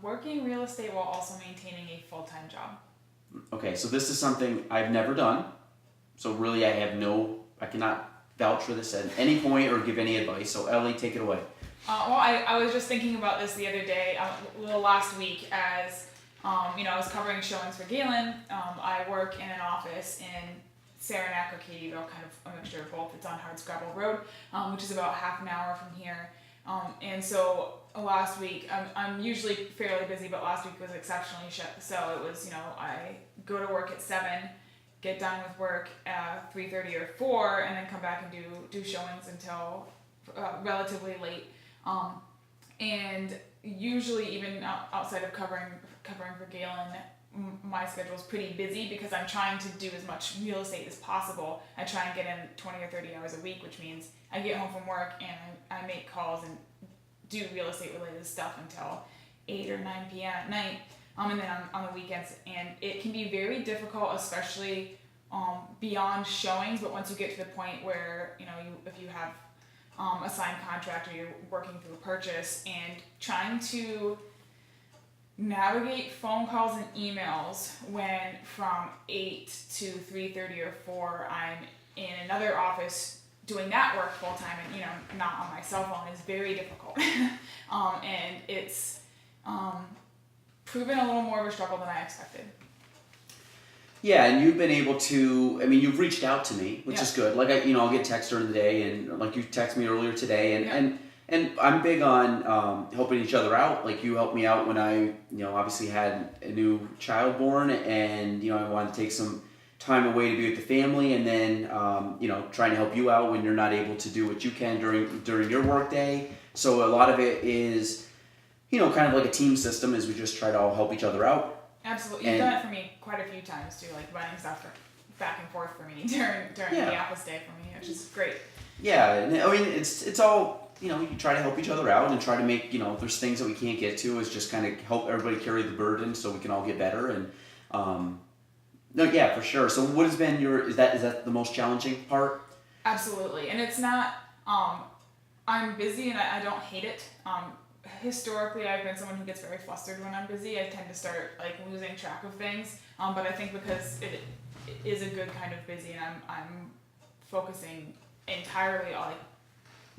Working real estate while also maintaining a full-time job. Okay, so this is something I've never done. So really, I cannot vouch for this at any point or give any advice. So Ellie, take it away. I was just thinking about this the other day, last week, as I was covering showings for Galen. I work in an office in Saranac or Katyville, kind of a mixture of both. It's on Hardscrabble Road, which is about half an hour from here. And so last week, I'm usually fairly busy, but last week was exceptionally so it was, I go to work at 7, get done with work at 3:30 or 4, and then come back and do showings until relatively late. And usually even outside of covering for Galen, my schedule is pretty busy because I'm trying to do as much real estate as possible. I try and get in 20 or 30 hours a week, which means I get home from work and I make calls and do real estate related stuff until 8 or 9 p.m. at night, and then on the weekends. And it can be very difficult, especially beyond showings, but once you get to the point where, if you have a signed contract or you're working through a purchase and trying to navigate phone calls and emails when from 8 to 3:30 or 4 I'm in another office doing that work full time and not on my cell phone is very difficult. And it's proven a little more of a struggle than I expected. Yeah, and you've been able to. I mean, you've reached out to me, which is good. Like I'll get texts during the day, and like you text me earlier today, and I'm big on helping each other out. Like you helped me out when I, obviously had a new child born, and I wanted to take some time away to be with the family, and then trying to help you out when you're not able to do what you can during your work day. So a lot of it is, kind of like a team system, as we just try to all help each other out. Absolutely, you've done it for me quite a few times too, like running stuff back and forth for me during the office day for me, which is great. Yeah, and I mean it's all you try to help each other out and try to make if there's things that we can't get to, is just kind of help everybody carry the burden so we can all get better. And no, yeah, for sure. So what has been is that the most challenging part? Absolutely, and it's not. I'm busy and I don't hate it. Historically, I've been someone who gets very flustered when I'm busy. I tend to start losing track of things. But I think because it is a good kind of busy, and I'm focusing entirely on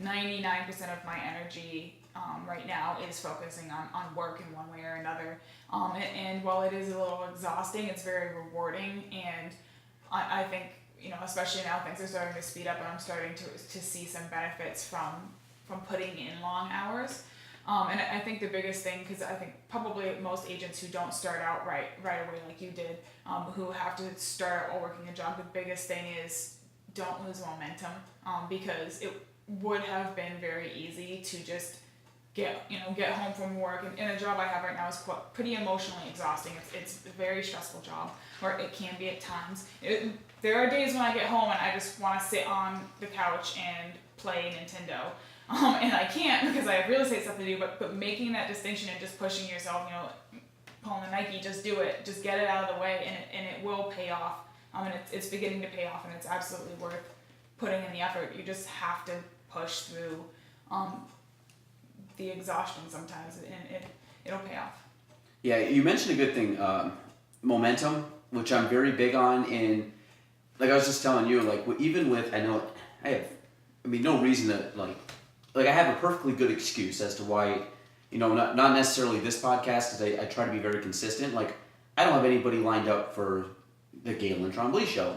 99% of my energy right now is focusing on work in one way or another. And while it is a little exhausting, it's very rewarding. And I think especially now things are starting to speed up, and I'm starting to see some benefits from putting in long hours. And I think the biggest thing, because I think probably most agents who don't start out right away like you did, who have to start out while working a job, the biggest thing is don't lose momentum, because it would have been very easy to just get home from work. And a job I have right now is pretty emotionally exhausting. It's a very stressful job, or it can be at times. There are days when I get home and I just want to sit on the couch and play Nintendo. And I can't because I have real estate stuff to do, but making that distinction and just pushing yourself, pulling the Nike, just do it, just get it out of the way, and it will pay off. And it's beginning to pay off, and it's absolutely worth putting in the effort. You just have to push through the exhaustion sometimes, and it'll pay off. Yeah, you mentioned a good thing, momentum, which I'm very big on. And like I was just telling you, even with, no reason to I have a perfectly good excuse as to why, not necessarily this podcast, because I try to be very consistent. I don't have anybody lined up for the Galen Trombley show.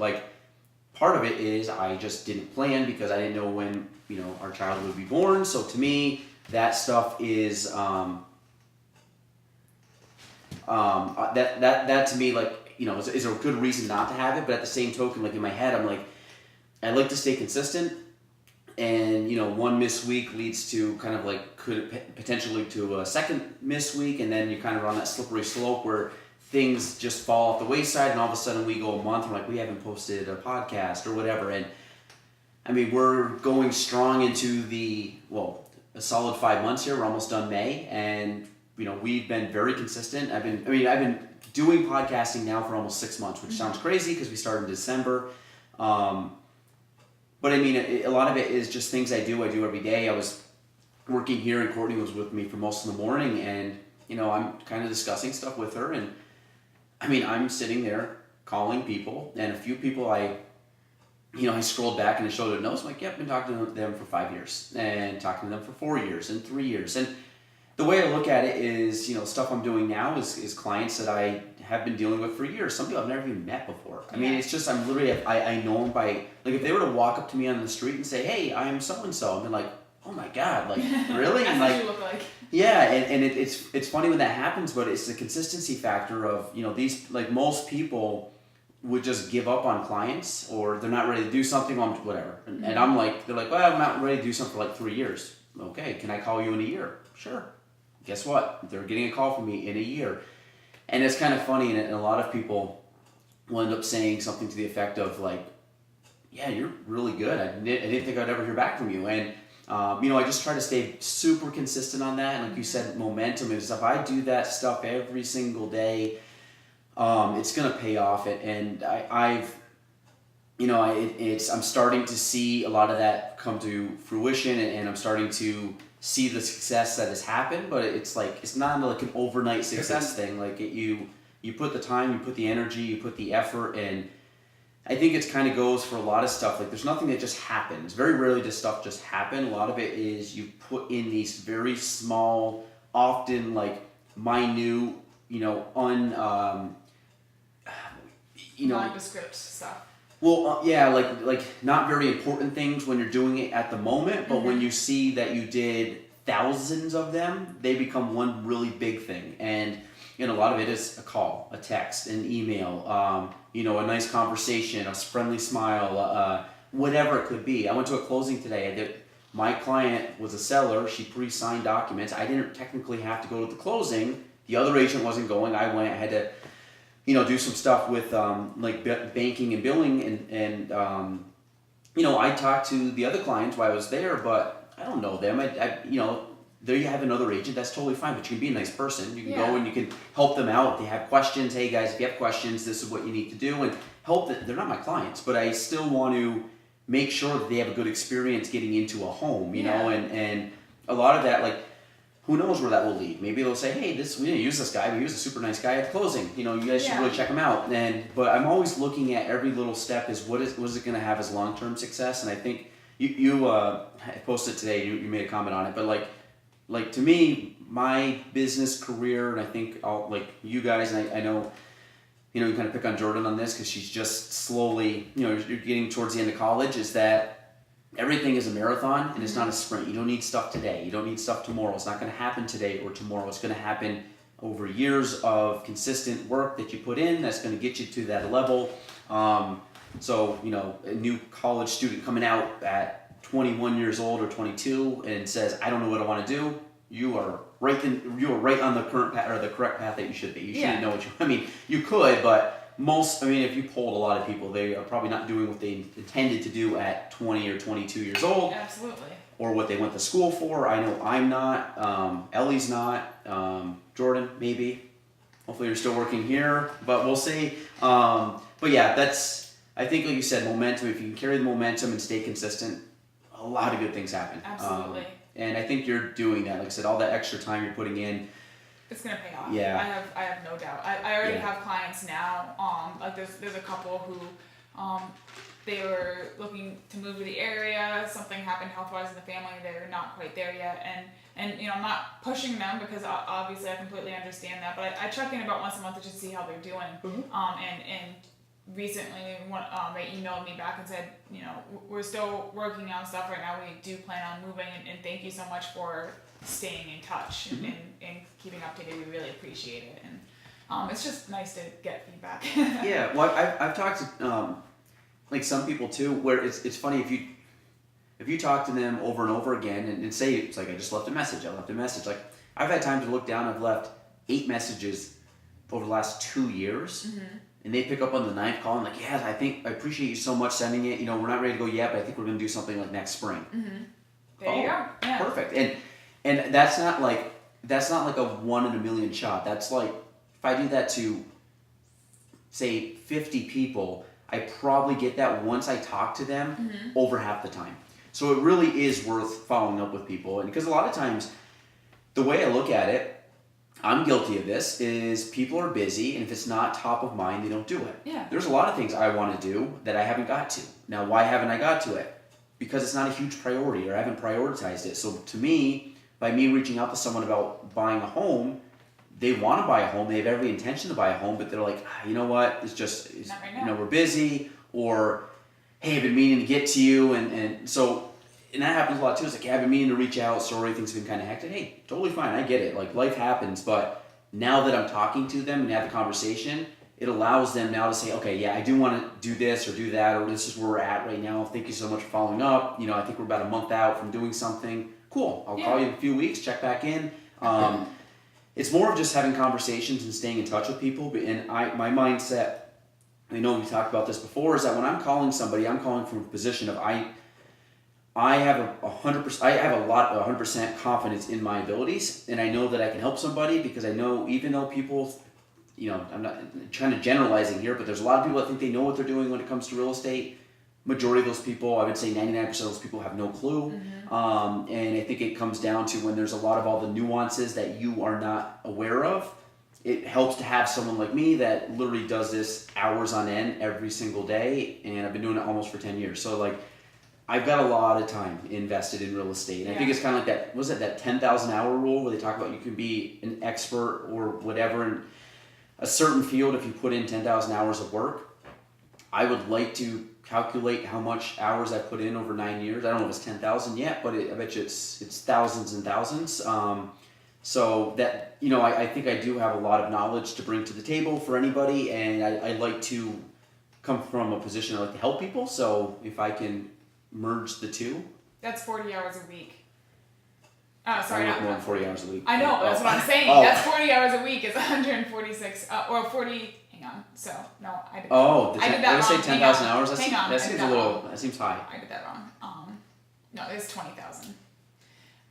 Part of it is I just didn't plan because I didn't know when, our child would be born. So to me, that stuff is, that to me, is a good reason not to have it. But at the same token, in my head, I'm I like to stay consistent. And one miss week leads to kind of could potentially to a second miss week, and then you kind of on that slippery slope where things just fall off the wayside, and all of a sudden we go a month and we haven't posted a podcast or whatever. And I mean, we're going strong into a solid 5 months here. We're almost done May, and we've been very consistent. I've been doing podcasting now for almost 6 months, which sounds crazy because we started in December. But I mean, a lot of it is just things I do every day. I was working here, and Courtney was with me for most of the morning, and I'm kind of discussing stuff with her, and I mean, I'm sitting there calling people, and a few people I scrolled back and I showed her notes. I'm like, yep, been talking to them for 5 years, and talking to them for 4 years and 3 years. And the way I look at it is, stuff I'm doing now is clients that I have been dealing with for years. Some people I've never even met before. I mean, it's just, I'm literally, I know them by, like, if they were to walk up to me on the street and say, hey, I am so-and-so, I'm like, oh my God, like, really? That's And what like, you look like. yeah, and it's funny when that happens, but it's the consistency factor of, these, like, most people would just give up on clients, or they're not ready to do something on whatever. And I'm like, they're like, well, I'm not ready to do something for like 3 years. Okay, can I call you in a year? Sure. Guess what? They're getting a call from me in a year. And it's kind of funny, and a lot of people will end up saying something to the effect of like, yeah, you're really good. I didn't think I'd ever hear back from you. And, I just try to stay super consistent on that. And like you said, momentum and stuff. I do that stuff every single day. It's gonna pay off. I'm starting to see a lot of that come to fruition, and I'm starting to see the success that has happened. But it's like, it's not like an overnight success thing. Like you put the time, you put the energy, you put the effort, and I think it's kind of goes for a lot of stuff. Like, there's nothing that just happens. Very rarely does stuff just happen. A lot of it is you put in these very small, often like minute, Nondescript stuff. Well, yeah, like not very important things when you're doing it at the moment, but when you see that you did thousands of them, they become one really big thing. And a lot of it is a call, a text, an email, a nice conversation, a friendly smile, whatever it could be. I went to a closing today. My client was a seller. She pre-signed documents. I didn't technically have to go to the closing. The other agent wasn't going. I went. I had to do some stuff with banking and billing, and I talked to the other clients while I was there, but I don't know them. There you have another agent. That's totally fine, but you can be a nice person. You can go and you can help them out if they have questions. Hey guys, if you have questions, this is what you need to do, and help them. They're not my clients, but I still want to make sure that they have a good experience getting into a home. And a lot of that, like, who knows where that will lead? Maybe they'll say, hey, we didn't use this guy, but he was a super nice guy at closing. You guys should really check him out. But I'm always looking at every little step is what is it going to have as long-term success? And I think you posted today, you made a comment on it, but like to me, my business career, and I think you guys, and I know, you kind of pick on Jordan on this because she's just slowly, you're getting towards the end of college, is that everything is a marathon, and it's not a sprint. You don't need stuff today. You don't need stuff tomorrow. It's not going to happen today or tomorrow. It's going to happen over years of consistent work that you put in that's going to get you to that level. So, a new college student coming out at 21 years old or 22 and says, I don't know what I want to do, you are right on the current path, or the correct path that you should be. You shouldn't know you could, but if you polled a lot of people, they are probably not doing what they intended to do at 20 or 22 years old. Absolutely. Or what they went to school for. I know I'm not. Ellie's not. Jordan, maybe. Hopefully you're still working here, but we'll see. But yeah, I think like you said, momentum. If you can carry the momentum and stay consistent, a lot of good things happen. Absolutely. And I think you're doing that. Like I said, all that extra time you're putting in, it's gonna pay off. Yeah. I have no doubt. I already have clients now. There's a couple who, they were looking to move to the area. Something happened health-wise in the family. They're not quite there yet, and I'm not pushing them because obviously I completely understand that. But I check in about once a month to just see how they're doing. And recently, they emailed me back and said, we're still working on stuff right now. We do plan on moving, and thank you so much for staying in touch and keeping updated. We really appreciate it, and it's just nice to get feedback. Yeah, well, I've talked to some people too, where it's funny if you talk to them over and over again and say it's like I left a message. Like, I've had time to look down. I've left 8 messages over the last 2 years. And they pick up on the 9th call and like, yeah, I appreciate you so much sending it. We're not ready to go yet, but I think we're going to do something like next spring. There you go. Yeah. Perfect. And that's not like a 1 in a million shot. That's like, if I do that to say 50 people, I probably get that once I talk to them over half the time. So it really is worth following up with people. And because a lot of times the way I look at it, I'm guilty of this, is people are busy, and if it's not top of mind, they don't do it. Yeah. There's a lot of things I want to do that I haven't got to. Now, why haven't I got to it? Because it's not a huge priority, or I haven't prioritized it. So to me, by me reaching out to someone about buying a home, they want to buy a home, they have every intention to buy a home, but they're like, you know what, it's Not right you know, now. we're busy, or hey, I've been meaning to get to you, and so, and that happens a lot too. It's like, yeah, I've been meaning to reach out, sorry, things have been kind of hectic. Hey, totally fine, I get it, like life happens, but now that I'm talking to them and have the conversation, it allows them now to say, okay, yeah, I do want to do this or do that, or this is where we're at right now, thank you so much for following up, you know, I think we're about a month out from doing something, cool, I'll call you in a few weeks, check back in. It's more of just having conversations and staying in touch with people, and my mindset, I know we talked about this before, is that when I'm calling somebody, I'm calling from a position of I have 100% confidence in my abilities, and I know that I can help somebody, because I know, even though people, you know, I'm not trying to generalizing here, but there's a lot of people that think they know what they're doing when it comes to real estate. Majority of those people, I would say 99% of those people have no clue. And I think it comes down to when there's a lot of all the nuances that you are not aware of. It helps to have someone like me that literally does this hours on end every single day, and I've been doing it almost for 10 years. So like, I've got a lot of time invested in real estate. And I think it's kind of like that, was it that 10,000 hour rule where they talk about you can be an expert or whatever in a certain field if you put in 10,000 hours of work. I would like to calculate how much hours I put in over 9 years. I don't know if it's 10,000 yet, but I bet you it's thousands and thousands. So that, you know, I think I do have a lot of knowledge to bring to the table for anybody, and I like to come from a position I like to help people. So if I can merge the two. That's 40 hours a week. Oh, sorry, I work not more than 40 hours a week. I know, that's what I'm saying. Oh. That's 40 hours a week is 146, or 40, hang on, so, no, I did Oh, I did that I say wrong. 10,000 hours? That Hang seems, on, that I seems did a that little, wrong. that seems high. I did that wrong. No, it's 20,000.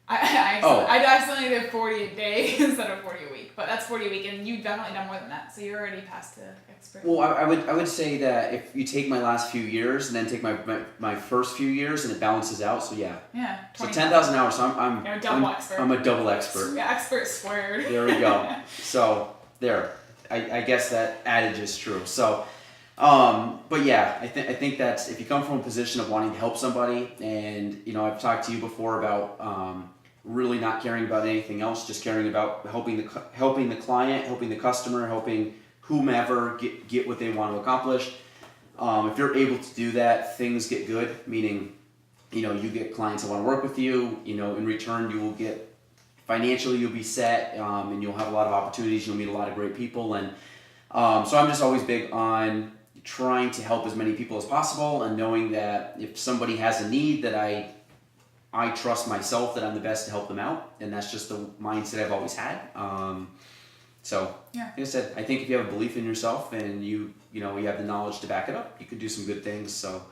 Oh. I accidentally did 40 a day instead of 40 a week, but that's 40 a week, and you've definitely done more than that, so you're already past the expert. Well, I would say that if you take my last few years and then take my first few years, and it balances out, so yeah. Yeah, So 20,000. 10,000 hours, so You're a double expert. I'm a double expert. Yeah, expert squared. There we go. So, there. I guess that adage is true. So, but yeah, I think that's, if you come from a position of wanting to help somebody, and, you know, I've talked to you before about, really not caring about anything else, just caring about helping the client, helping the customer, helping whomever get what they want to accomplish. If you're able to do that, things get good, meaning, you know, you get clients that want to work with you, you know, in return you will get, financially you'll be set, and you'll have a lot of opportunities, you'll meet a lot of great people, and so I'm just always big on trying to help as many people as possible, and knowing that if somebody has a need, that I trust myself that I'm the best to help them out, and that's just the mindset I've always had. So, Yeah. like I said, I think if you have a belief in yourself and you have the knowledge to back it up, you could do some good things. So,